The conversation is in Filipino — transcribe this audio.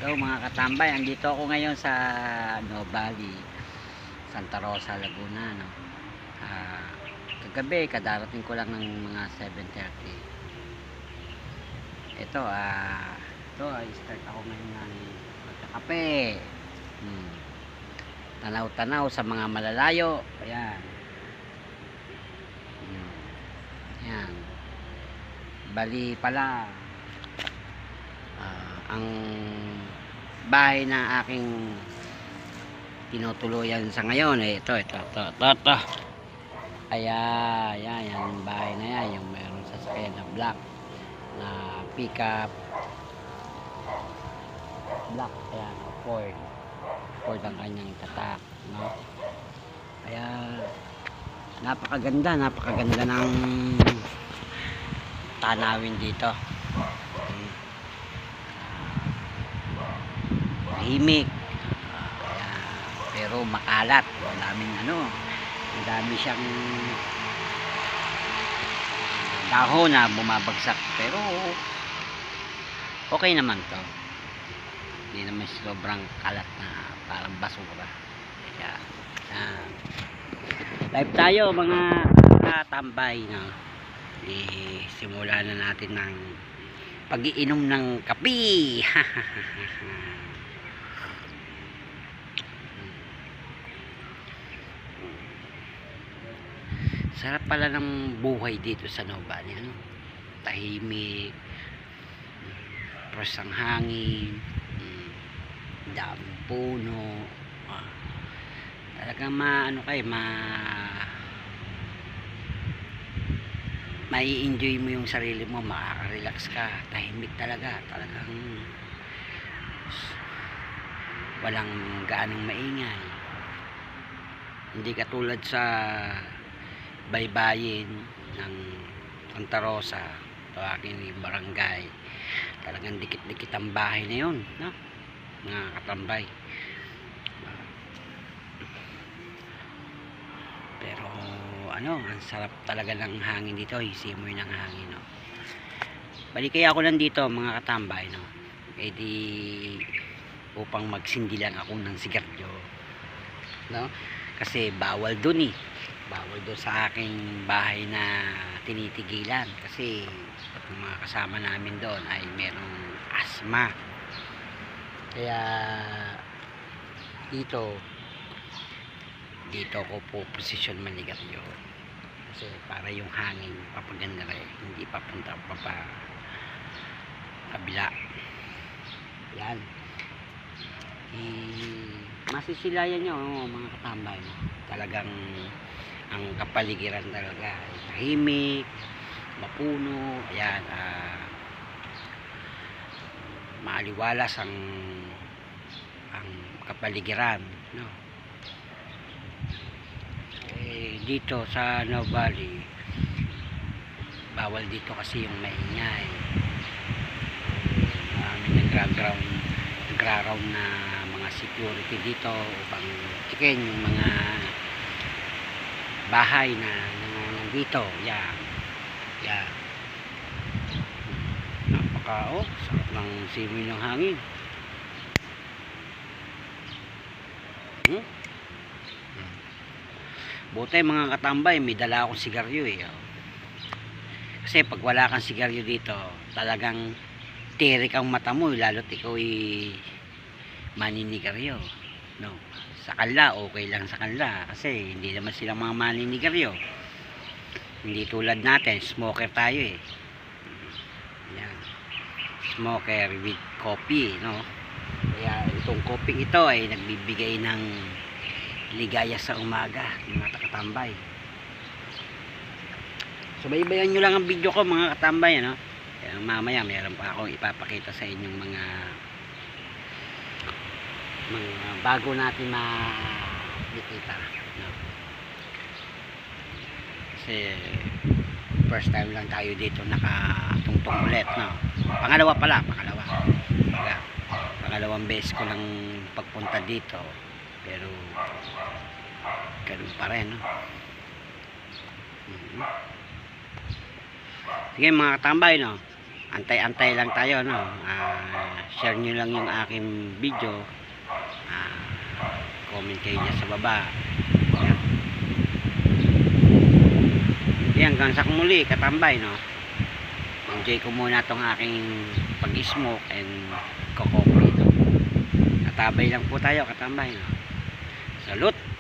So mga katambay, andito ako ngayon sa Valley, Santa Rosa, Laguna, no. Kagabi kadarating ko lang ng mga 7:30. Ito start ako ngayon ng magkakape. Tanaw-tanaw sa mga malalayo. Ayan. Ayan. Bali pala ang bahay na aking tinutuluyan sa ngayon ito. Ayan, yung bahay na yan, yung mayroong sasakyan na black na pickup black, ayan, Ford ang kanyang tatak, no? Kaya napakaganda ng tanawin dito. Tahimik, pero makalat, madami siyang dahon na bumabagsak, pero okay naman to, hindi naman sobrang kalat na parang basura. Kaya live tayo mga tambay, no? Simulan na natin ng pag-iinom ng kape. Sarap pala ng buhay dito sa Nuvali, ano? Tahimik, fresh ang hangin, daming puno, talagang mai-enjoy mo yung sarili mo, makaka-relax ka, tahimik talagang walang gaanong maingay, hindi katulad sa baybayin ng Santa Rosa, ito aking barangay, talagang dikit-dikit ang bahay na yun, no? Mga katambay. Pero ang sarap talaga ng hangin dito, simoy ng hangin, no? Balik kaya ako nandito mga katambay, no? Upang magsindi lang ako ng sigarilyo, no? Kasi bawal doon sa aking bahay na tinitigilan, kasi yung mga kasama namin doon ay merong asthma. Kaya dito ko po posisyon manigarilyo, kasi para yung hangin papaganda rin, hindi papunta pa kabila. Yan, masisilayan nyo, mga katambay, no? Talagang ang kapaligiran talaga tahimik, mapuno, ayan, maaliwalas ang kapaligiran, no? Dito sa Nuvali, bawal dito kasi yung maingay. Nagra-round na mga security dito upang tikin yung mga bahay na nandito. Yan. Sarap ng simoy ng hangin. Buti mga katambay, may dala akong sigarilyo, kasi pag wala kang sigarilyo dito, talagang tirik ang mata mo, lalo't ikaw maninigarilyo, no? Sa kanila okay lang, sa kanila kasi hindi naman silang mga maninigarilyo, hindi tulad natin, smoker tayo, yan, smoker with coffee, no? Kaya itong coffee ito ay nagbibigay ng ligaya sa umaga, mga katambay. Subaybayan nyo lang ang video ko, mga katambay, no? Kaya mamaya mayroon pa akong ipapakita sa inyong mga bago natin makikita, no? Kasi first time lang tayo dito nakatungtong ulit, no? Pangalawang beses ko lang pagpunta dito, pero ganun pa rin, no? Sige mga katambay, no? antay-antay lang tayo, no. Share nyo lang yung aking video, comment kayo dyan sa baba. Yan, hanggang sa muli, katambay, no. Enjoy ko muna tong aking pag-smoke and coffee, no. Katabay lang po tayo, katambay, no. Salute.